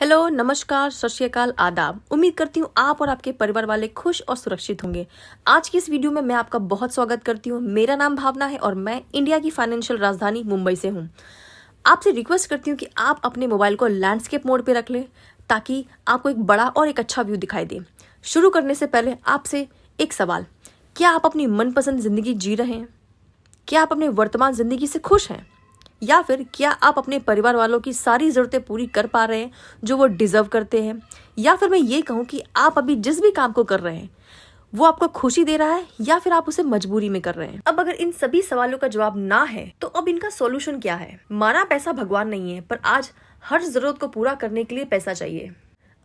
Hello, नमस्कार, सत श्री अकाल, आदाब। उम्मीद करती हूँ आप और आपके परिवार वाले खुश और सुरक्षित होंगे। आज की इस वीडियो में मैं आपका बहुत स्वागत करती हूँ। मेरा नाम भावना है और मैं इंडिया की फाइनेंशियल राजधानी मुंबई से हूँ। आपसे रिक्वेस्ट करती हूँ कि आप अपने मोबाइल को लैंडस्केप मोड पे रख लें ताकि आपको एक बड़ा और एक अच्छा व्यू दिखाई दे। शुरू करने से पहले आपसे एक सवाल, क्या आप अपनी मनपसंद जिंदगी जी रहे हैं? क्या आप अपने वर्तमान जिंदगी से खुश हैं? या फिर क्या आप अपने परिवार वालों की सारी ज़रूरतें पूरी कर पा रहे हैं जो वो डिज़र्व करते हैं? या फिर मैं ये कहूँ कि आप अभी जिस भी काम को कर रहे हैं वो आपको खुशी दे रहा है या फिर आप उसे मजबूरी में कर रहे हैं? अब अगर इन सभी सवालों का जवाब ना है तो अब इनका सॉल्यूशन क्या है? माना पैसा भगवान नहीं है, पर आज हर ज़रूरत को पूरा करने के लिए पैसा चाहिए।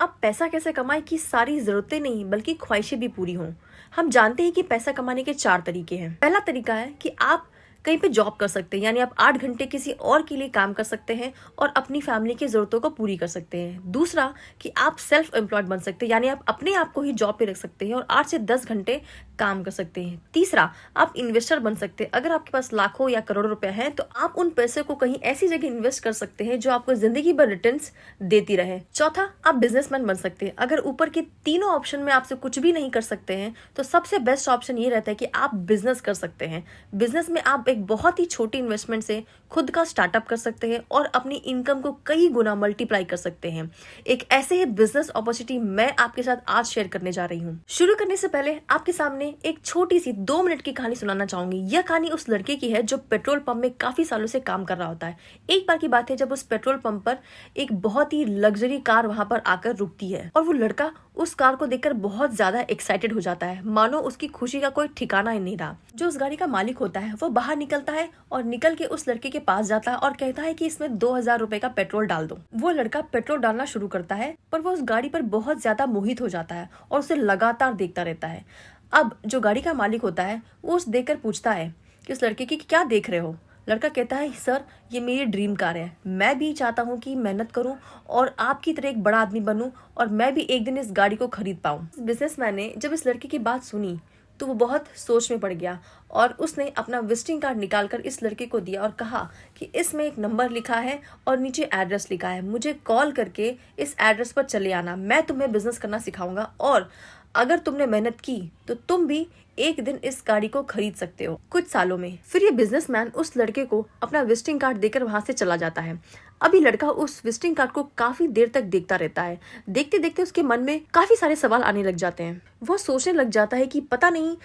अब पैसा कैसे कमाएं कि सारी ज़रूरतें नहीं बल्कि ख्वाहिशें भी पूरी हों? हम जानते हैं कि पैसा कमाने के 4 तरीके हैं। पहला तरीका है कि आप कहीं पे जॉब कर सकते हैं, यानी आप 8 घंटे किसी और के लिए काम कर सकते हैं और अपनी फैमिली की जरूरतों को पूरी कर सकते हैं। दूसरा कि आप सेल्फ एम्प्लॉयड बन सकते हैं, यानी आप अपने आप को ही जॉब पे रख सकते हैं और 8 से 10 घंटे काम कर सकते हैं। तीसरा, आप इन्वेस्टर बन सकते हैं। अगर आपके पास लाखों या करोड़ों रुपए हैं तो आप उन पैसे को कहीं ऐसी जगह इन्वेस्ट कर सकते हैं जो आपको जिंदगी भर रिटर्न्स देती रहे। चौथा, आप बिजनेसमैन बन सकते हैं। अगर ऊपर के तीनों ऑप्शन में आपसे कुछ भी नहीं कर सकते हैं तो सबसे बेस्ट ऑप्शन ये रहता है कि आप बिजनेस कर सकते हैं। बिजनेस में आप एक बहुत ही छोटी इन्वेस्टमेंट से खुद का स्टार्टअप कर सकते हैं और अपनी इनकम को कई गुना मल्टीप्लाई कर सकते हैं। एक ऐसे ही बिजनेस अपॉर्चुनिटी मैं आपके साथ आज शेयर करने जा रही हूँ। शुरू करने से पहले आपके सामने एक छोटी सी 2 मिनट की कहानी सुनाना चाहूंगी। यह कहानी उस लड़के की है जो पेट्रोल पंप में काफी सालों से काम कर रहा होता है। एक बार की बात है जब उस पेट्रोल पंप पर एक बहुत ही लग्जरी कार वहां पर आकर रुकती है और वो लड़का उस कार को देखकर बहुत ज्यादा एक्साइटेड हो जाता है, मानो उसकी खुशी का कोई ठिकाना ही नहीं रहा। जो उस गाड़ी का मालिक होता है वो बाहर निकलता है और निकल के उस लड़के के पास जाता है और कहता है कि इसमें 2000 रुपए का पेट्रोल डाल दो। वो लड़का पेट्रोल डालना शुरू करता है पर वो उस गाड़ी पर बहुत ज्यादा मोहित हो जाता है और उसे लगातार देखता रहता है। अब जो गाड़ी का मालिक होता है वो उस देखकर पूछता है कि उस लड़के की क्या देख रहे हो? लड़का कहता है, सर ये मेरी ड्रीम कार है। मैं भी चाहता हूँ कि मेहनत करूँ और आपकी तरह एक बड़ा आदमी बनूं और मैं भी एक दिन इस गाड़ी को खरीद पाऊँ। बिजनेसमैन ने जब इस लड़के की बात सुनी तो वो बहुत सोच में पड़ गया और उसने अपना विजिटिंग कार्ड निकालकर इस लड़के को दिया और कहा कि इसमें एक नंबर लिखा है और नीचे एड्रेस लिखा है। मुझे कॉल करके इस एड्रेस पर चले आना। मैं तुम्हें बिजनेस करना सिखाऊंगा और अगर तुमने मेहनत की तो तुम भी एक दिन इस गाड़ी को खरीद सकते हो कुछ सालों में। फिर ये बिजनेसमैन उस लड़के को अपना विजिटिंग कार्ड देकर वहां से चला जाता है। अभी लड़का उस विजिटिंग कार्ड को काफी देर तक देखता रहता है। देखते देखते उसके मन में काफी सारे सवाल आने लग जाते हैं। वो सोचने लग जाता है कि पता नहीं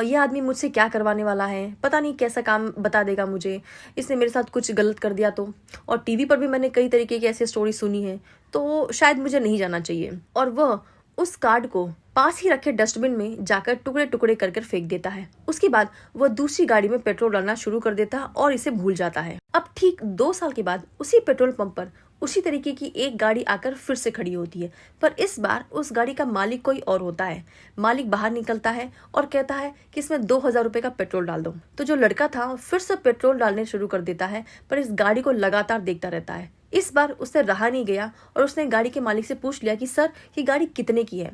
ये आदमी मुझसे क्या करवाने वाला है, पता नहीं कैसा काम बता देगा मुझे, इसने मेरे साथ कुछ गलत कर दिया तो। और टीवी पर भी मैंने कई तरीके की ऐसी स्टोरी सुनी है तो शायद मुझे नहीं जाना चाहिए। और वह उस कार्ड को पास ही रखे डस्टबिन में जाकर टुकड़े टुकड़े कर फेंक देता है। उसके बाद वह दूसरी गाड़ी में पेट्रोल डालना शुरू कर देता है और इसे भूल जाता है। अब ठीक 2 साल के बाद उसी पेट्रोल पंप पर उसी तरीके की एक गाड़ी आकर फिर से खड़ी होती है, पर इस बार उस गाड़ी का मालिक कोई और होता है। मालिक बाहर निकलता है और कहता है कि इसमें 2000 रुपए का पेट्रोल डाल दो। तो जो लड़का था फिर से पेट्रोल डालने शुरू कर देता है, पर इस गाड़ी को लगातार देखता रहता है। इस बार उससे रहा नहीं गया और उसने गाड़ी के मालिक से पूछ लिया कि सर ये गाड़ी कितने की है?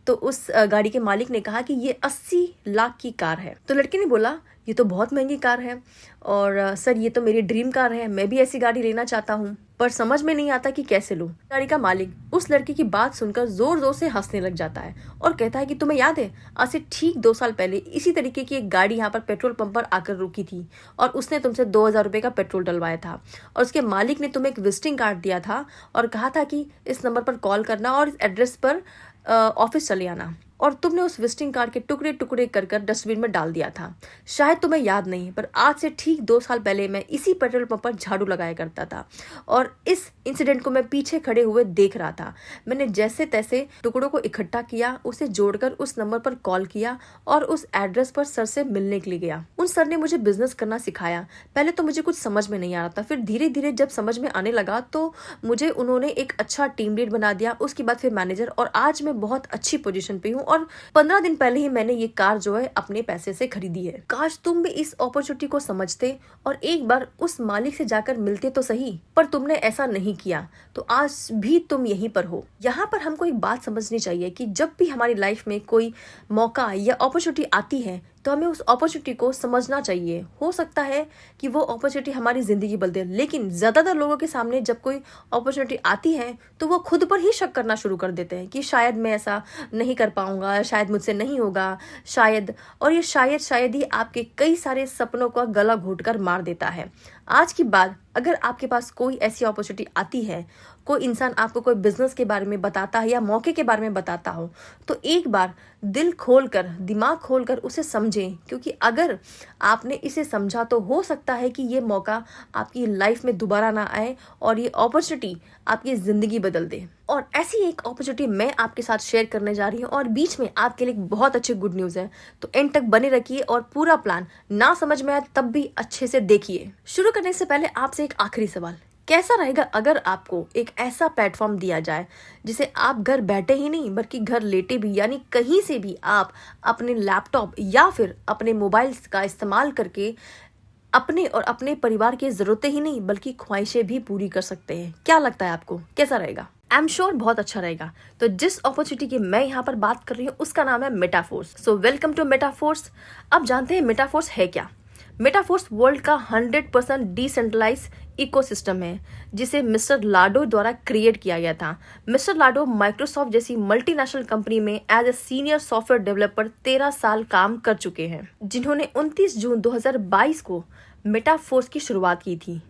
तो उस गाड़ी के मालिक ने कहा कि ये 80 लाख की कार है। तो लड़के ने बोला ये तो बहुत महंगी कार है और सर ये तो मेरी ड्रीम कार है, मैं भी ऐसी गाड़ी लेना चाहता हूँ पर समझ में नहीं आता कि कैसे लूँ। गाड़ी का मालिक उस लड़के की बात सुनकर जोर जोर से हंसने लग जाता है और कहता है कि तुम्हें याद है आज से ठीक 2 साल पहले इसी तरीके की एक गाड़ी यहाँ पर पेट्रोल पंप पर आकर रुकी थी और उसने तुमसे 2000 रुपए का पेट्रोल डलवाया था और उसके मालिक ने तुम्हें एक विजिटिंग कार्ड दिया था और कहा था कि इस नंबर पर कॉल करना और इस एड्रेस पर ऑफिस चले आना, और तुमने उस विजिटिंग कार्ड के टुकड़े टुकड़े कर डस्टबिन में डाल दिया था। शायद तुम्हें याद नहीं, पर आज से ठीक 2 साल पहले मैं इसी पेट्रोल पंप पर झाड़ू लगाया करता था और इस इंसिडेंट को मैं पीछे खड़े हुए देख रहा था। मैंने जैसे तैसे टुकड़ों को इकट्ठा किया, उसे जोड़कर उस नंबर पर कॉल किया और उस एड्रेस पर सर से मिलने के लिए गया। उन सर ने मुझे बिजनेस करना सिखाया। पहले तो मुझे कुछ समझ में नहीं आ रहा था, फिर धीरे धीरे जब समझ में आने लगा तो मुझे उन्होंने एक अच्छा टीम लीड बना दिया, उसके बाद फिर मैनेजर, और आज मैं बहुत अच्छी पोजीशन पे हूँ और 15 दिन पहले ही मैंने ये कार जो है अपने पैसे से खरीदी है। काश तुम भी इस अपॉर्चुनिटी को समझते और एक बार उस मालिक से जाकर मिलते तो सही, पर तुमने ऐसा नहीं किया तो आज भी तुम यहीं पर हो। यहाँ पर हमको एक बात समझनी चाहिए कि जब भी हमारी लाइफ में कोई मौका या अपॉर्चुनिटी आती है तो हमें उस अपॉर्चुनिटी को समझना चाहिए। हो सकता है कि वो अपॉर्चुनिटी हमारी ज़िंदगी बदल दे, लेकिन ज़्यादातर लोगों के सामने जब कोई अपॉर्चुनिटी आती है तो वो खुद पर ही शक करना शुरू कर देते हैं कि शायद मैं ऐसा नहीं कर पाऊंगा, शायद मुझसे नहीं होगा, शायद। और ये शायद ही आपके कई सारे सपनों का गला घोंटकर मार देता है। आज की बात, अगर आपके पास कोई ऐसी अपॉर्चुनिटी आती है, कोई इंसान आपको कोई बिजनेस के बारे में बताता है या मौके के बारे में बताता हो, तो एक बार दिल खोलकर, दिमाग खोलकर उसे समझें, क्योंकि अगर आपने इसे समझा तो हो सकता है कि ये मौका आपकी लाइफ में दोबारा ना आए और ये अपॉर्चुनिटी आपकी ज़िंदगी बदल दे। और ऐसी एक अपॉर्चुनिटी मैं आपके साथ शेयर करने जा रही हूँ और बीच में आपके लिए बहुत अच्छी गुड न्यूज़ है, तो एंड तक बने रखिए और पूरा प्लान ना समझ में आए तब भी अच्छे से देखिए। शुरू करने से पहले आपसे एक आखिरी सवाल, कैसा रहेगा अगर आपको एक ऐसा प्लेटफॉर्म दिया जाए जिसे आप घर बैठे ही नहीं बल्कि घर लेटे भी, यानी कहीं से भी आप अपने लैपटॉप या फिर अपने मोबाइल का इस्तेमाल करके अपने और अपने परिवार की ज़रूरतें ही नहीं बल्कि ख्वाहिशें भी पूरी कर सकते हैं। क्या लगता है आपको, कैसा रहेगा? आई एम श्योर बहुत अच्छा रहेगा। तो जिस अपॉर्चुनिटी की मैं यहाँ पर बात कर रही हूँ उसका नाम है Metaforce. So welcome to Metaforce. अब जानते हैं मेटाफोर्स है क्या। मेटाफोर्स वर्ल्ड का 100% डिसेंट्रलाइज इकोसिस्टम है जिसे मिस्टर लाडो द्वारा क्रिएट किया गया था। मिस्टर लाडो माइक्रोसॉफ्ट जैसी मल्टीनेशनल कंपनी में as a senior software developer 13 साल काम कर चुके हैं, जिन्होंने 29 जून 2022 को मेटाफोर्स की शुरुआत की थी।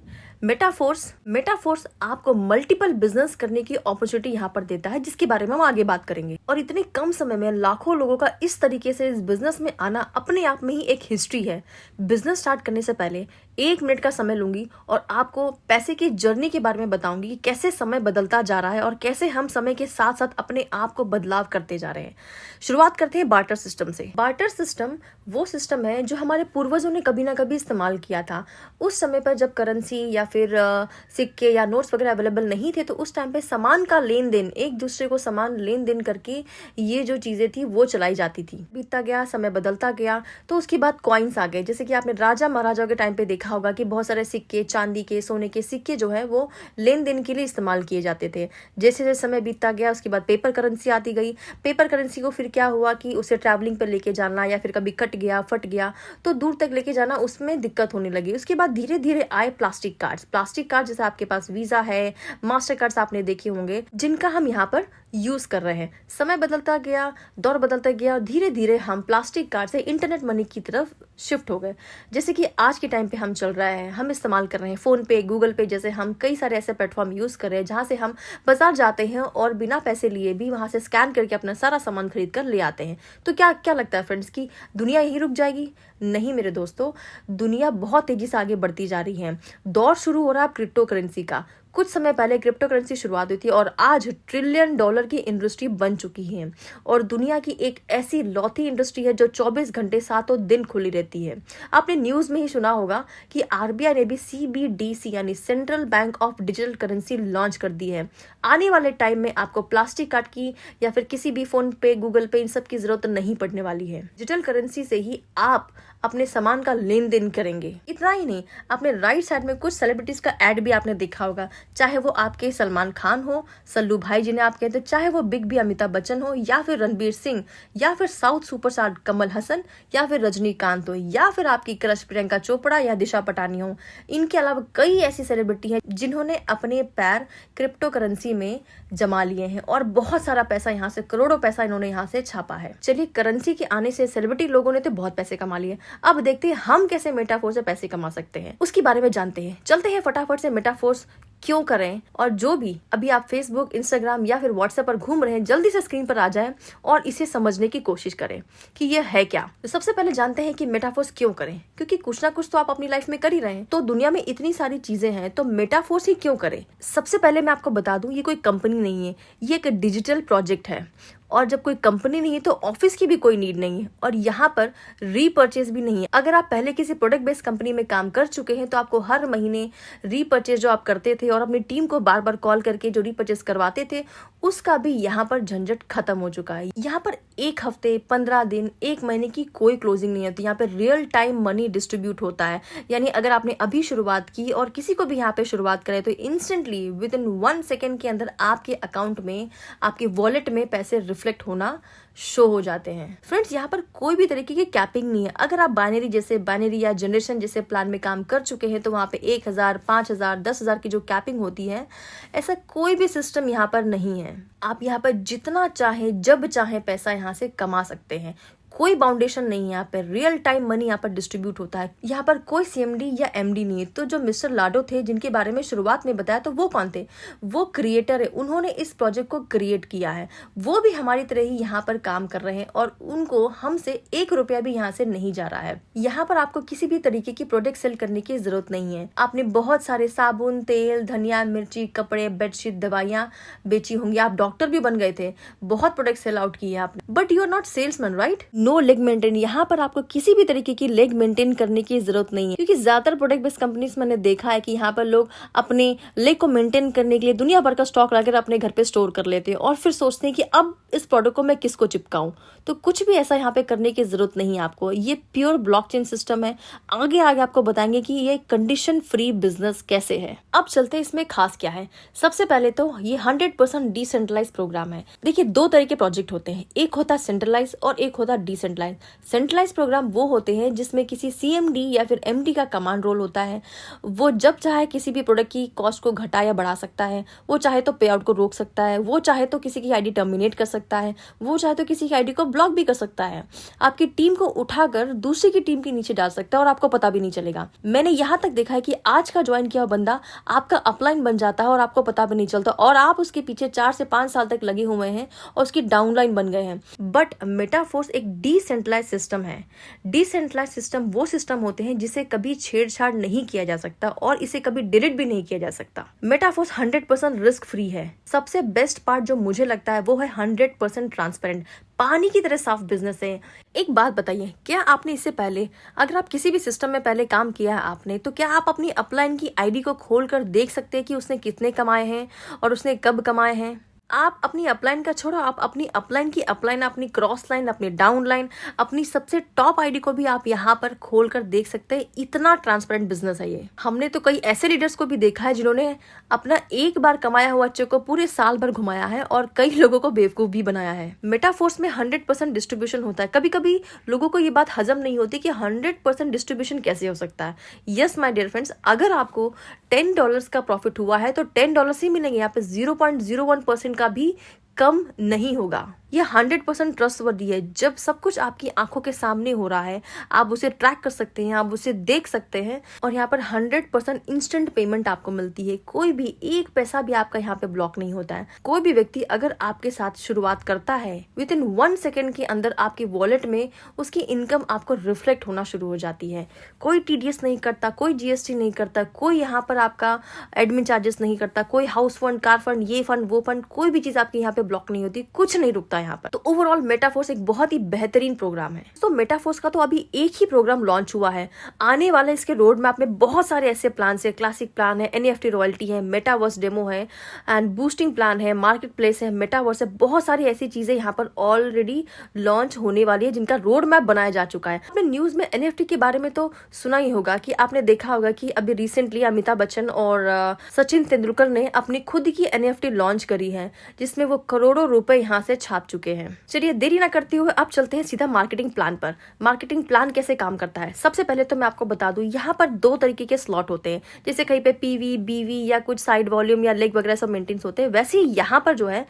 मेटाफोर्स आपको मल्टीपल बिजनेस करने की अपॉर्चुनिटी यहाँ पर देता है, जिसके बारे में हम आगे बात करेंगे। और इतने कम समय में लाखों लोगों का इस तरीके से इस बिजनेस में आना अपने आप में ही एक हिस्ट्री है। बिजनेस स्टार्ट करने से पहले 1 मिनट का समय लूंगी और आपको पैसे की जर्नी के बारे में बताऊंगी कि कैसे समय बदलता जा रहा है और कैसे हम समय के साथ साथ अपने आप को बदलाव करते जा रहे हैं। शुरुआत करते हैं बार्टर सिस्टम से। बार्टर सिस्टम वो सिस्टम है जो हमारे पूर्वजों ने कभी ना कभी इस्तेमाल किया था। उस समय पर जब करेंसी या फिर सिक्के या नोट्स वगैरह अवेलेबल नहीं थे, तो उस टाइम पे सामान का लेन देन, एक दूसरे को सामान लेन देन करके ये जो चीजें थी वो चलाई जाती थी। बीतता गया, समय बदलता गया, तो उसके बाद कॉइन्स आ गए। जैसे कि आपने राजा महाराजाओं के टाइम पे देखा होगा कि बहुत सारे सिक्के, चांदी के, सोने के सिक्के जो है वो लेन देन के लिए इस्तेमाल किए जाते थे। जैसे जैसे समय बीतता गया उसके बाद पेपर करेंसी आती गई। पेपर करेंसी को फिर क्या हुआ कि उसे ट्रैवलिंग पर लेके जाना या फिर कभी कट गया, फट गया तो दूर तक लेके जाना, उसमें दिक्कत होने लगी। उसके बाद धीरे धीरे आए प्लास्टिक कार्ड, जैसे आपके पास वीजा है, मास्टर कार्ड्स आपने देखे होंगे, जिनका हम यहाँ पर यूज कर रहे हैं। समय बदलता गया, दौर बदलता गया और धीरे धीरे हम प्लास्टिक कार्ड से इंटरनेट मनी की तरफ शिफ्ट हो गए। जैसे कि आज के टाइम पे हम चल रहे हैं, हम इस्तेमाल कर रहे हैं फोन पे, गूगल पे, जैसे हम कई सारे ऐसे प्लेटफॉर्म यूज कर रहे हैं जहां से हम बाजार जाते हैं और बिना पैसे लिए भी वहां से स्कैन करके अपना सारा सामान खरीद कर ले आते हैं। तो क्या लगता है फ्रेंड्स कि दुनिया यही रुक जाएगी? नहीं मेरे दोस्तों, दुनिया बहुत तेजी से आगे बढ़ती जा रही है। दौर शुरू हो रहा है क्रिप्टो करेंसी का। कुछ समय पहले क्रिप्टो करेंसी शुरुआत हुई थी और आज $1 ट्रिलियन की इंडस्ट्री बन चुकी है और दुनिया की एक ऐसी लौती इंडस्ट्री है जो 24 घंटे 7 दिन खुली रहती है। आपने न्यूज में ही सुना होगा कि आरबीआई ने भी CBDC यानी central bank of digital currency launch कर दी है। आने वाले टाइम में आपको प्लास्टिक कार्ड की या फिर किसी भी फोन पे, गूगल पे, इन सब की जरूरत नहीं पड़ने वाली है। डिजिटल करेंसी से ही आप अपने सामान का लेन देन करेंगे। इतना ही नहीं, आपने राइट साइड में कुछ सेलिब्रिटीज का एड भी आपने देखा होगा, चाहे वो आपके सलमान खान हो, सल्लू भाई जिन्हें आप कहते हैं, चाहे वो बिग बी अमिताभ बच्चन हो या फिर रणबीर सिंह या फिर साउथ सुपरस्टार कमल हसन या फिर रजनीकांत हो या फिर आपकी क्रश प्रियंका चोपड़ा या दिशा पटानी हो। इनके अलावा कई ऐसी सेलिब्रिटी हैं जिन्होंने अपने पैर क्रिप्टो करेंसी में जमा लिए हैं और बहुत सारा पैसा यहाँ से, करोड़ों पैसा इन्होंने यहाँ से छापा है। चलिए, करेंसी के आने से सेलिब्रिटी लोगों ने तो बहुत पैसे कमा लिए, अब देखते हैं हम कैसे मेटाफोर्स से पैसे कमा सकते हैं, उसके बारे में जानते हैं। चलते हैं फटाफट से मेटाफोर्स क्यों करें, और जो भी अभी आप फेसबुक, इंस्टाग्राम या फिर व्हाट्सएप पर घूम रहे हैं, जल्दी से स्क्रीन पर आ जाएं और इसे समझने की कोशिश करें कि यह है क्या। तो सबसे पहले जानते हैं कि मेटाफोर्स क्यों करें, क्योंकि कुछ ना कुछ तो आप अपनी लाइफ में कर ही रहे हैं। तो दुनिया में इतनी सारी चीजें हैं, तो मेटाफोर्स ही क्यों करें। सबसे पहले मैं आपको बता दूं, ये कोई कंपनी नहीं है, ये एक डिजिटल प्रोजेक्ट है। और जब कोई कंपनी नहीं है तो ऑफिस की भी कोई नीड नहीं है और यहाँ पर रीपर्चेज भी नहीं है। अगर आप पहले किसी प्रोडक्ट बेस्ड कंपनी में काम कर चुके हैं तो आपको हर महीने रीपर्चेज जो आप करते थे और अपनी टीम को बार बार कॉल करके जो रीपर्चेज करवाते थे, उसका भी यहाँ पर झंझट खत्म हो चुका है। यहाँ पर 1 हफ्ते, 15 दिन, 1 महीने की कोई क्लोजिंग नहीं होती। यहाँ पर रियल टाइम मनी डिस्ट्रीब्यूट होता है, यानी अगर आपने अभी शुरुआत की और किसी को भी यहाँ पे शुरुआत करे तो इंस्टेंटली विद इन 1 सेकेंड के अंदर आपके अकाउंट में, आपके वॉलेट में पैसे रिफ्लेक्ट होना शो हो जाते हैं। फ्रेंड्स, यहाँ पर कोई भी तरीके की कैपिंग नहीं है। अगर आप बाइनरी या जनरेशन जैसे प्लान में काम कर चुके हैं तो वहाँ पे 1000, 5000, 10,000 की जो कैपिंग होती है, ऐसा कोई भी सिस्टम यहाँ पर नहीं है। आप यहाँ पर जितना चाहे जब चाहे पैसा यहाँ से कमा सकते हैं। कोई बाउंडेशन नहीं है यहाँ पे। रियल टाइम मनी यहाँ पर डिस्ट्रीब्यूट होता है। यहाँ पर कोई CMD या MD नहीं है। तो जो मिस्टर लाडो थे, जिनके बारे में शुरुआत में बताया, तो वो कौन थे? वो क्रिएटर है। उन्होंने इस प्रोजेक्ट को क्रिएट किया है। वो भी हमारी तरह ही यहाँ पर काम कर रहे हैं और उनको हमसे 1 रुपया भी यहाँ से नहीं जा रहा है। यहाँ पर आपको किसी भी तरीके की प्रोडक्ट सेल करने की जरूरत नहीं है। आपने बहुत सारे साबुन, तेल, धनिया, मिर्ची, कपड़े, बेडशीट, दवाइयाँ बेची होंगी। आप डॉक्टर भी बन गए थे, बहुत प्रोडक्ट सेल आउट किए आपने, but you are not salesman, right? No leg maintain. यहाँ पर आपको किसी भी तरीके की लेग मेंटेन करने की जरूरत नहीं है, क्योंकि ज्यादातर प्रोडक्ट बेस्ड कंपनीज मैंने देखा है कि यहाँ पर लोग अपने लेग को मेंटेन करने के लिए दुनिया भर का स्टॉक लाकर अपने घर पे स्टोर कर लेते हैं और फिर सोचते हैं कि अब इस प्रोडक्ट को मैं किसको चिपकाऊं। तो कुछ भी ऐसा यहाँ पे करने की जरूरत नहीं है आपको। ये प्योर ब्लॉकचेन सिस्टम है। आगे आगे आपको बताएंगे कि ये कंडीशन फ्री बिजनेस कैसे है। अब चलते हैं इसमें खास क्या है। सबसे पहले तो ये 100% डिसेंट्रलाइज प्रोग्राम है। देखिए, 2 तरह के प्रोजेक्ट होते हैं, एक होता है सेंट्रलाइज और एक होता है डिसेंट्रलाइज। सेंट्रलाइज प्रोग्राम वो होते हैं जिसमें किसी CMD या फिर MD का कमांड रोल होता है। वो जब चाहे किसी भी प्रोडक्ट की कॉस्ट को घटा या बढ़ा सकता है। वो चाहे तो पे आउट को रोक सकता है, वो चाहे तो किसी की आईडी टर्मिनेट कर सकता है, वो चाहे तो किसी की आईडी को ब्लॉक भी कर सकता है। आपकी टीम को उठाकर दूसरी की टीम के नीचे डाल सकता है और आपको पता भी नहीं चलेगा। मैंने यहाँ तक देखा है कि आज का ज्वाइन किया बंदा आपका अपलाइन बन जाता है और आपको पता भी नहीं चलता, और आप उसके पीछे 4 से 5 साल तक लगे हुए हैं और उसकी डाउनलाइन बन गए हैं। बट मेटाफोर्स एक डिसेंट्रलाइज सिस्टम है। डिसेंट्रलाइज सिस्टम वो सिस्टम होते हैं जिसे कभी छेड़छाड़ नहीं किया जा सकता और इसे कभी डिलीट भी नहीं किया जा सकता। मेटाफोर्स 100% रिस्क फ्री है। सबसे बेस्ट पार्ट जो मुझे लगता है वो है 100% ट्रांसपेरेंट, पानी की तरह साफ बिजनेस है। एक बात बताइए, क्या आपने इससे पहले, अगर आप किसी भी सिस्टम में पहले काम किया है आपने, तो क्या आप अपनी अपलाइन की आईडी को खोलकर देख सकते हैं कि उसने कितने कमाए हैं और उसने कब कमाए हैं? आप अपनी अपलाइन का छोड़ो, आप अपनी अपलाइन की अपलाइन, अपनी क्रॉस लाइन, अपनी डाउन लाइन, अपनी सबसे टॉप आईडी को भी आप यहाँ पर खोल कर देख सकते हैं। इतना ट्रांसपेरेंट बिजनेस है ये। हमने तो कई ऐसे लीडर्स को भी देखा है जिन्होंने अपना एक बार कमाया हुआ चेक को पूरे साल भर घुमाया है और कई लोगों को बेवकूफ भी बनाया है। मेटाफोर्स में 100% डिस्ट्रीब्यूशन होता है। कभी कभी लोगों को ये बात हजम नहीं होती कि 100% डिस्ट्रीब्यूशन कैसे हो सकता है। यस माय डियर फ्रेंड्स, अगर आपको $10 का प्रॉफिट हुआ है तो $10 ही मिलेंगे। यहाँ पे 0.01% का भी कम नहीं होगा। ये 100% ट्रस्टवर्दी है। जब सब कुछ आपकी आंखों के सामने हो रहा है, आप उसे ट्रैक कर सकते हैं, आप उसे देख सकते हैं और यहाँ पर 100% इंस्टेंट पेमेंट आपको मिलती है। कोई भी एक पैसा भी आपका यहाँ पे ब्लॉक नहीं होता है। कोई भी व्यक्ति अगर आपके साथ शुरुआत करता है, विद इन 1 सेकेंड के अंदर आपकी वॉलेट में उसकी इनकम आपको रिफ्लेक्ट होना शुरू हो जाती है। कोई TDS नहीं करता, कोई GST नहीं करता, कोई यहाँ पर आपका एडमिन चार्जेस नहीं करता, कोई हाउस फंड, कार फंड, ये फंड, वो फंड, कोई भी चीज आपकी यहाँ पे ब्लॉक नहीं होती, कुछ नहीं रुकता यहाँ पर। तो ओवरऑल मेटाफोर्स एक बहुत ही बेहतरीन प्रोग्राम है। तो मेटाफोर्स का तो अभी एक ही प्रोग्राम लॉन्च हुआ है। आने वाले इसके रोड मैप में बहुत सारे ऐसे प्लान है। क्लासिक प्लान है, NFT रॉयल्टी है, मेटावर्स डेमो है एंड बूस्टिंग प्लान है, मार्केट प्लेस है, मेटावर्स है। बहुत सारी ऐसी चीजें यहाँ पर ऑलरेडी लॉन्च होने वाली है जिनका रोड मैप बनाया जा चुका है। आपने न्यूज में NFT के बारे में तो सुना ही होगा कि आपने देखा होगा कि अभी रिसेंटली अमिताभ बच्चन और सचिन तेंदुलकर ने अपनी खुद की NFT लॉन्च करी है, जिसमें वो करोड़ों रुपए यहाँ से छाप चुके हैं। चलिए देरी ना करते हुए अब चलते हैं सीधा मार्केटिंग प्लान पर। मार्केटिंग प्लान कैसे काम करता है, सबसे पहले तो मैं आपको बता दूं, यहाँ पर 2 तरीके के स्लॉट होते हैं। जैसे कहीं पे PV, BV या कुछ साइड वॉल्यूम या लेग वगैरह सब मेंटेन्स होते हैं, वैसे ही यहाँ पर जो है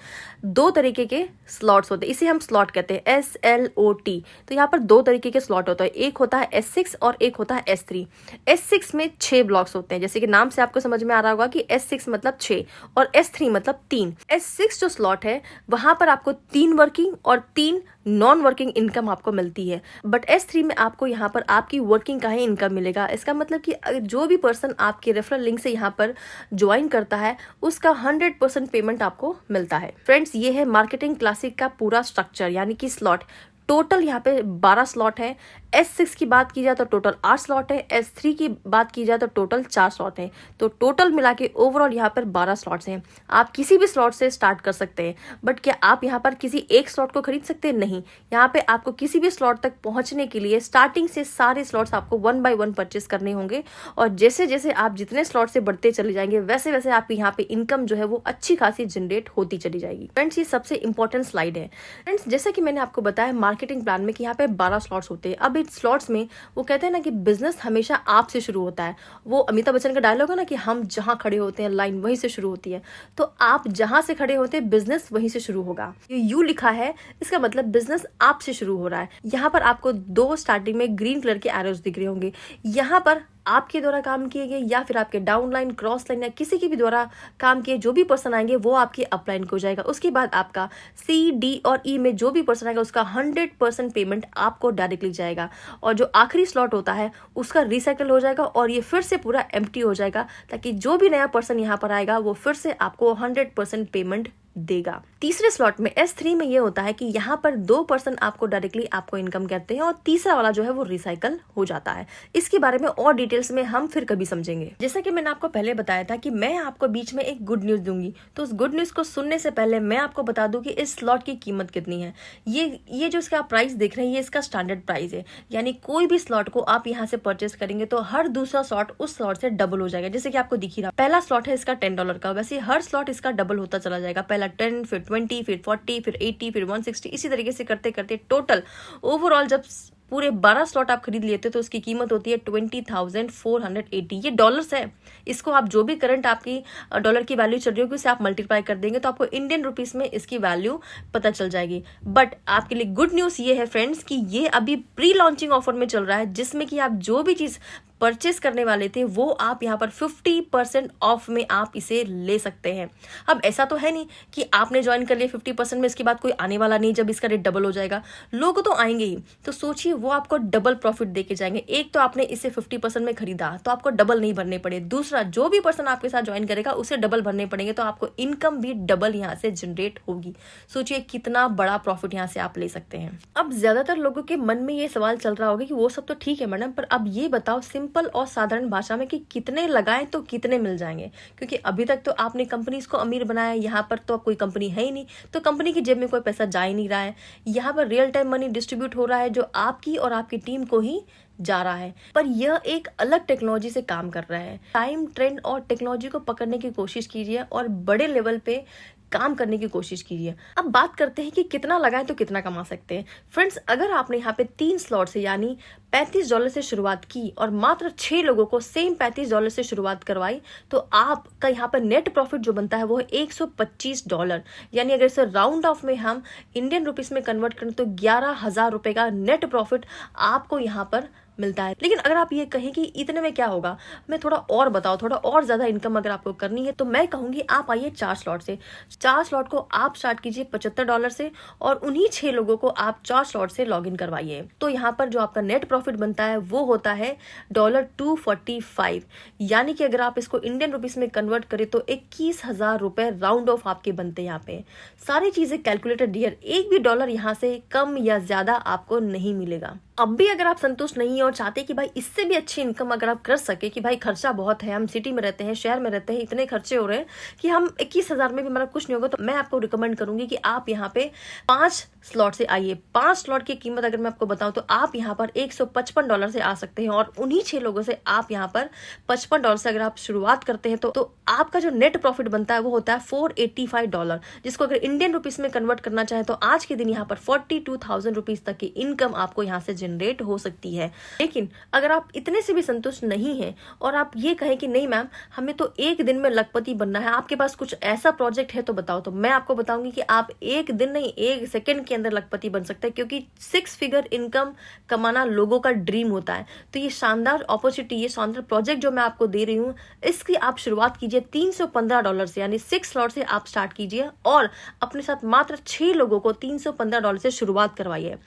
2 तरीके के स्लॉट्स होते हैं। इसे हम स्लॉट कहते हैं, SLOT। तो यहाँ पर 2 तरीके के स्लॉट होता है। एक होता है S6 और एक होता है S3। S6 में 6 ब्लॉक्स होते हैं, जैसे कि नाम से आपको समझ में आ रहा होगा कि S6 मतलब 6 और S3 मतलब 3। S6 जो स्लॉट है वहां पर आपको 3 वर्किंग और 3 नॉन वर्किंग इनकम आपको मिलती है। बट S3 में आपको यहाँ पर आपकी वर्किंग का ही इनकम मिलेगा। इसका मतलब कि जो भी पर्सन आपके रेफरल लिंक से यहाँ पर ज्वाइन करता है उसका 100% पेमेंट आपको मिलता है। फ्रेंड्स, ये है मार्केटिंग क्लासिक का पूरा स्ट्रक्चर, यानी कि स्लॉट। टोटल यहाँ पे 12 स्लॉट है। S6 की बात की जाए तो टोटल 8 स्लॉट है, S3 की बात की जाए तो टोटल 4 स्लॉट है। तो टोटल मिला के ओवरऑल यहाँ पर 12 स्लॉट्स हैं। आप किसी भी स्लॉट से स्टार्ट कर सकते हैं, बट क्या आप यहाँ पर किसी एक स्लॉट को खरीद सकते हैं? नहीं। यहाँ पे आपको किसी भी स्लॉट तक पहुंचने के लिए स्टार्टिंग से सारे स्लॉट्स आपको 1 बाय 1 परचेस करने होंगे, और जैसे जैसे आप जितने स्लॉट से बढ़ते चले जाएंगे वैसे वैसे आपकी यहाँ पे इनकम जो है वो अच्छी खासी जनरेट होती चली जाएगी। फ्रेंड्स, ये सबसे इंपॉर्टेंट स्लाइड है। फ्रेंड्स, जैसे कि मैंने आपको बताया मार्केटिंग प्लान में कि यहाँ पे 12 स्लॉट्स होते हैं। अब इन स्लॉट्स में वो कहते हैं ना कि बिजनेस हमेशा आपसे शुरू होता है। वो अमिताभ बच्चन का डायलॉग है ना कि हम जहां खड़े होते हैं लाइन वहीं से शुरू होती है। तो आप जहां से खड़े होते हैं बिजनेस वहीं से शुरू होगा। ये यू लिखा है, इसका मतलब बिजनेस आपसे शुरू हो रहा है। यहाँ पर आपको 2 स्टार्टिंग में ग्रीन कलर के एरोज दिख रहे होंगे। यहाँ पर आपके द्वारा काम किए गए या फिर आपके डाउन लाइन, क्रॉस लाइन या किसी के भी द्वारा काम किए जो भी पर्सन आएंगे वो आपके अपलाइन को जाएगा। उसके बाद आपका सी, डी और ई में जो भी पर्सन आएगा उसका 100% पेमेंट आपको डायरेक्टली जाएगा, और जो आखिरी स्लॉट होता है उसका रिसाइकल हो जाएगा और ये फिर से पूरा एम्प्टी हो जाएगा, ताकि जो भी नया पर्सन यहाँ पर आएगा वो फिर से आपको 100% पेमेंट देगा। तीसरे स्लॉट में S3 में ये होता है कि यहाँ पर 2 पर्सन आपको डायरेक्टली आपको इनकम करते हैं और तीसरा वाला जो है वो रिसाइकल हो जाता है। इसके बारे में और डिटेल्स में हम फिर कभी समझेंगे। जैसा कि मैंने आपको पहले बताया था कि मैं आपको बीच में एक गुड न्यूज दूंगी, तो उस गुड न्यूज को सुनने से पहले मैं आपको बता दूं कि इस स्लॉट की कीमत कितनी है। ये जो इसका प्राइस देख रहे हैं ये इसका स्टैंडर्ड प्राइस है, यानी कोई भी स्लॉट को आप यहाँ से परचेस करेंगे तो हर दूसरा स्लॉट उस स्लॉट से डबल हो जाएगा। जैसे कि आपको दिख ही रहा, पहला स्लॉट है इसका $10 का, वैसे हर स्लॉट इसका डबल होता चला जाएगा। पहला 10, फिर 20, फिर 40, फिर 80, फिर 160, इसी तरीके से करते करते टोटल ओवरऑल जब पूरे 12 स्लॉट आप खरीद लेते तो उसकी कीमत होती है 20,480। ये डॉलर्स है। इसको आप जो भी करंट आपकी डॉलर की वैल्यू चल रही होगी उसे आप मल्टीप्लाई कर देंगे तो आपको इंडियन रुपीस में इसकी वैल्यू पता चल जाएगी। बट आपके लिए गुड न्यूज ये है फ्रेंड्स कि ये अभी प्री लॉन्चिंग ऑफर में चल रहा है, जिसमें कि आप जो भी चीज परचेस करने वाले थे वो आप यहाँ पर 50% ऑफ में आप इसे ले सकते हैं। अब ऐसा तो है नहीं कि आपने ज्वाइन कर लिया 50% में, इसके बाद कोई आने वाला नहीं जब इसका रेट डबल हो जाएगा। लोग तो आएंगे ही, तो सोचिए वो आपको डबल प्रॉफिट देके जाएंगे। एक तो आपने इसे 50% में खरीदा तो आपको डबल नहीं भरने पड़े, दूसरा जो भी पर्सन आपके साथ ज्वाइन करेगा उसे डबल भरने पड़ेंगे, तो आपको इनकम भी डबल यहाँ से जनरेट होगी। सोचिए कितना बड़ा प्रॉफिट यहाँ से आप ले सकते हैं। अब ज्यादातर लोगों के मन में ये सवाल चल रहा होगा कि वो सब तो ठीक है मैडम, पर अब ये बताओ सिंपल और साधारण भाषा में कि कितने लगाएं तो कितने मिल जाएंगे, क्योंकि अभी तक तो आपने कंपनीज को अमीर बनाया, यहाँ पर तो कोई कंपनी है ही नहीं, तो कंपनी की जेब में कोई पैसा जा ही नहीं रहा है। यहाँ पर रियल टाइम मनी डिस्ट्रीब्यूट हो रहा है जो आपकी और आपकी टीम को ही जा रहा है, पर यह एक अलग टेक्नोलॉजी से काम कर रहा है। टाइम, ट्रेंड और टेक्नोलॉजी को पकड़ने की कोशिश कीजिए और बड़े लेवल पे काम करने की कोशिश कीजिए। अब बात करते हैं कि कितना लगाएं तो कितना कमा सकते हैं। फ्रेंड्स, अगर आपने यहाँ पे 3 स्लॉट से यानी $35 से शुरुआत की और मात्र 6 लोगों को सेम $35 से शुरुआत करवाई, तो आपका यहाँ पर नेट प्रॉफिट जो बनता है वो है $125, यानी अगर इसे राउंड ऑफ में हम इंडियन रुपीस में कन्वर्ट करें तो 11,000 रुपए का नेट प्रॉफिट आपको यहाँ पर मिलता है। लेकिन अगर आप ये कहें कि इतने में क्या होगा, मैं थोड़ा और बताओ, थोड़ा और ज्यादा इनकम अगर आपको करनी है तो मैं कहूंगी आप आइए 4 स्लॉट से। 4 स्लॉट को आप स्टार्ट कीजिए $75 से और उन्हीं 6 लोगों को आप 4 स्लॉट से लॉग इन करवाइए। तो यहाँ पर जो आपका नेट प्रॉफिट बनता है वो होता है $245, यानी कि अगर आप इसको इंडियन रुपीस में कन्वर्ट करें तो 21,000 रुपए राउंड ऑफ आपके बनते हैं। यहाँ पे सारी चीजें कैलकुलेटेड डियर, एक भी डॉलर यहाँ से कम या ज्यादा आपको नहीं मिलेगा। अब भी अगर आप संतुष्ट नहीं है और चाहते हैं कि भाई इससे भी अच्छी इनकम अगर आप कर सके, कि भाई खर्चा बहुत है, हम सिटी में रहते हैं, शहर में रहते हैं, इतने खर्चे हो रहे हैं कि हम 21,000 में भी हमारा कुछ नहीं होगा, तो मैं आपको रिकमेंड करूंगी कि आप यहाँ पे 5 स्लॉट से आइए। 5 स्लॉट की कीमत अगर मैं आपको बताऊं तो आप यहाँ पर $155 से आ सकते हैं और उन्हीं 6 लोगों से आप यहाँ पर $55 से अगर आप शुरुआत करते हैं तो आपका जो नेट प्रॉफिट बनता है वो होता है $485, जिसको अगर इंडियन रुपीस में कन्वर्ट करना चाहे तो आज के दिन यहाँ पर 42,000 रुपीज तक की इनकम आपको यहाँ से जनरेट हो सकती है। लेकिन अगर आप इतने से भी संतुष्ट नहीं हैं और आप ये कहें कि नहीं मैम हमें तो एक दिन में लखपति बनना है, आपके पास कुछ ऐसा प्रोजेक्ट है तो बताओ, तो मैं आपको बताऊंगी कि आप एक दिन नहीं 1 सेकंड के अंदर लखपति बन सकते हैं, क्योंकि 6 फिगर इनकम कमाना लोगों का ड्रीम होता है। तो ये शानदार अपॉर्चुनिटी, ये शानदार प्रोजेक्ट जो मैं आपको दे रही हूँ, इसकी आप शुरुआत कीजिए $315 से, यानी 6 स्लॉट से आप स्टार्ट कीजिए और अपने साथ मात्र 6 लोगों को $315 से शुरुआत करवाइए।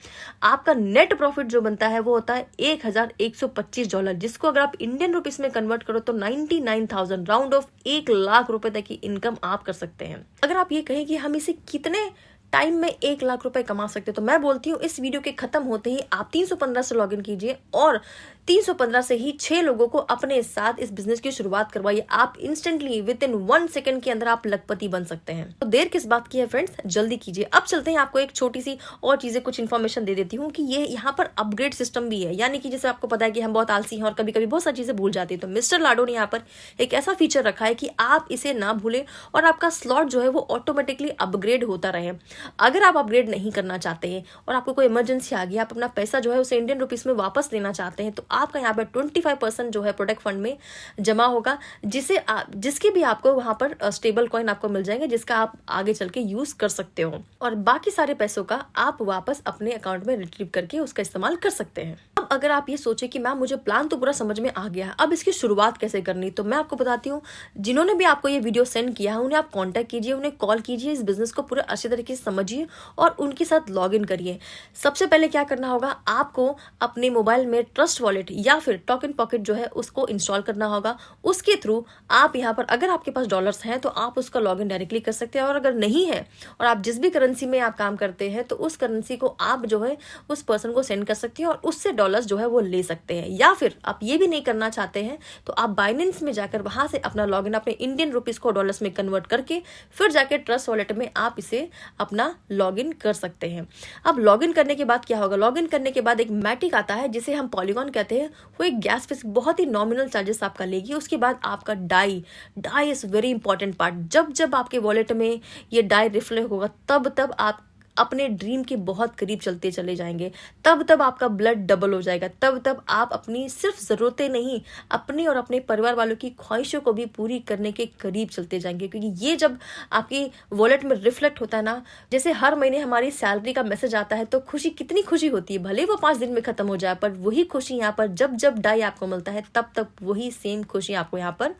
आपका नेट प्रॉफिट जो बनता है वो होता है $1,125, जिसको अगर आप इंडियन रुपीस में कन्वर्ट करो तो 99,000 राउंड ऑफ 1 लाख रुपए तक की इनकम आप कर सकते हैं। अगर आप ये कहें कि हम इसे कितने टाइम में 1 लाख रुपए कमा सकते हैं। तो मैं बोलती हूँ इस वीडियो के खत्म होते ही आप 315 से लॉगिन कीजिए और 315 से ही 6 लोगों को अपने साथ इस बिजनेस की शुरुआत करवाइए। आप इंस्टेंटली विद इन 1 सेकंड के अंदर आप लखपति बन सकते हैं। तो देर किस बात की है फ्रेंड्स, जल्दी कीजिए। अब चलते हैं, आपको एक छोटी सी और चीजें कुछ इन्फॉर्मेशन दे देती हूँ कि ये यहाँ पर अपग्रेड सिस्टम भी है। यानी कि जैसे आपको पता है कि हम बहुत आलसी हैं और कभी कभी बहुत सारी चीजें भूल जाती है, तो मिस्टर लाडो ने यहाँ पर एक ऐसा फीचर रखा है कि आप इसे ना भूलें और आपका स्लॉट जो है वो ऑटोमेटिकली अपग्रेड होता रहे। अगर आप अपग्रेड नहीं करना चाहते हैं और आपको कोई इमरजेंसी आ गई, आप अपना पैसा जो है उसे इंडियन रुपीस में वापस लेना चाहते हैं, तो आपका यहाँ पर 25% जो है प्रोडक्ट फंड में जमा होगा, जिसके भी आपको वहां पर स्टेबल कॉइन आपको मिल जाएंगे, जिसका आप आगे चल के यूज कर सकते हो और बाकी सारे पैसों का आप वापस अपने अकाउंट में रिट्रीव करके उसका इस्तेमाल कर सकते हैं। अब अगर आप ये सोचे कि मैम मुझे प्लान तो पूरा समझ में आ गया है, अब इसकी शुरुआत कैसे करनी, तो मैं आपको बताती हूँ। जिन्होंने भी आपको ये वीडियो सेंड किया है उन्हें आप कांटेक्ट कीजिए, उन्हें कॉल कीजिए, इस बिजनेस को पूरे अच्छे तरीके से समझिए और उनके साथ लॉग इन करिए। सबसे पहले क्या करना होगा, आपको अपने मोबाइल में ट्रस्ट वॉलेट या फिर टोकन पॉकेट जो है उसको इंस्टॉल करना होगा। उसके थ्रू आप यहाँ पर अगर आपके पास डॉलर्स हैं तो आप उसका लॉग इन डायरेक्टली कर सकते हैं, और अगर नहीं है और आप जिस भी करेंसी में आप काम करते हैं तो उस करेंसी को आप जो है उस पर्सन को सेंड कर सकते हैं और उससे डॉलर्स जो है वो ले सकते हैं। या फिर आप ये भी नहीं करना चाहते हैं तो आप बाइनेंस में जाकर वहां से अपना लॉग इन अपने इंडियन रुपीज को डॉलर्स में कन्वर्ट करके फिर जाके ट्रस्ट वॉलेट में आप इसे अपना लॉग इन कर सकते हैं। अब लॉग इन करने के बाद क्या होगा, लॉग इन करने के बाद एक मैटिक आता है जिसे हम पॉलीगॉन कहते हैं, वो एक गैस फीस बहुत ही नॉमिनल चार्जेस आपका लेगी। उसके बाद आपका die is very important part. जब आपके वॉलेट में ये डाई रिफ्लेक्ट होगा तब आप अपने ड्रीम के बहुत करीब चलते चले जाएंगे, तब आपका ब्लड डबल हो जाएगा, तब आप अपनी सिर्फ जरूरतें नहीं अपने और अपने परिवार वालों की ख्वाहिशों को भी पूरी करने के करीब चलते जाएंगे। क्योंकि ये जब आपकी वॉलेट में रिफ्लेक्ट होता है ना, जैसे हर महीने हमारी सैलरी का मैसेज आता है तो खुशी, कितनी खुशी होती है, भले वो 5 दिन में खत्म हो जाए, पर वही खुशी यहाँ पर जब डाई आपको मिलता है तब वही सेम खुशी आपको यहाँ पर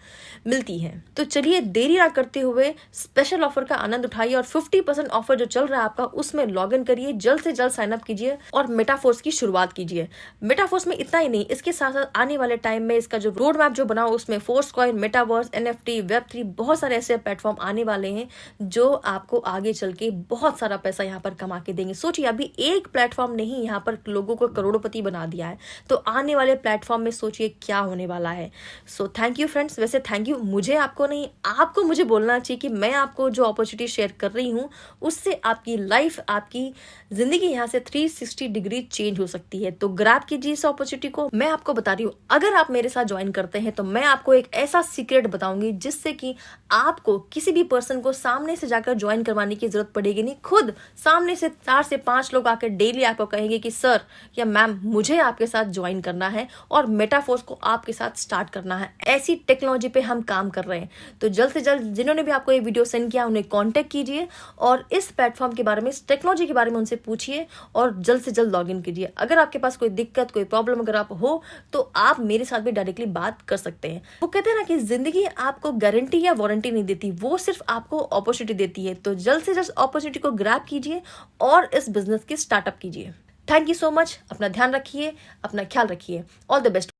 मिलती है। तो चलिए देरी ना करते हुए स्पेशल ऑफर का आनंद उठाइए और 50% ऑफर जो चल रहा है आपका उसमें लॉग इन करिए, जल्द से जल्द साइन अप कीजिए और मेटाफोर्स की शुरुआत कीजिए। मेटाफोर्स में इतना ही नहीं, इसके साथ साथ आने वाले टाइम में इसका जो रोड मैप जो बनाओ उसमें force coin, metaverse, NFT, Web3 बहुत सारे ऐसे प्लेटफॉर्म आने वाले हैं जो आपको आगे चल के बहुत सारा पैसा यहाँ पर कमा के देंगे। सोचिए अभी एक प्लेटफॉर्म ने ही यहाँ पर लोगों को करोड़पति बना दिया है, तो आने वाले प्लेटफॉर्म में सोचिए क्या होने वाला है। So thank you friends. वैसे थैंक यू मुझे आपको नहीं, आपको मुझे बोलना चाहिए कि मैं आपको जो अपॉर्चुनिटी शेयर कर रही हूँ उससे आपकी लाइफ, आपकी जिंदगी यहाँ से 360 डिग्री चेंज हो सकती है। तो ग्रैब कीजिए इस अपॉर्चुनिटी को। मैं आपको बता रही हूँ अगर आप मेरे साथ ज्वाइन करते हैं तो मैं आपको एक ऐसा सीक्रेट बताऊंगी जिससे कि आपको किसी भी पर्सन को सामने से जाकर ज्वाइन करवाने की जरूरत पड़ेगी नहीं। खुद सामने से 4 से 5 लोग आकर डेली आपको कहेंगे कि सर या मैम मुझे आपके साथ ज्वाइन करना है और मेटाफोर्स को आपके साथ स्टार्ट करना है। ऐसी टेक्नोलॉजी पे हम काम कर रहे हैं। तो जल्द से जल्द जिन्होंने भी आपको ये वीडियो सेंड किया उन्हें कॉन्टेक्ट कीजिए और इस प्लेटफॉर्म के बारे में, इस टेक्नोलॉजी के बारे में उनसे पूछिए और जल्द से जल्द लॉग इन कीजिए। अगर आपके पास कोई दिक्कत, कोई प्रॉब्लम अगर आप हो तो आप मेरे साथ भी डायरेक्टली बात कर सकते हैं। वो कहते हैं ना कि जिंदगी आपको गारंटी या वारंटी नहीं देती, वो सिर्फ आपको अपॉर्चुनिटी देती है। तो जल्द से जल्द अपॉर्चुनिटी को ग्रैब कीजिए और इस बिजनेस की स्टार्टअप कीजिए। Thank you so much. अपना ध्यान रखिए, अपना ख्याल रखिए। All the best.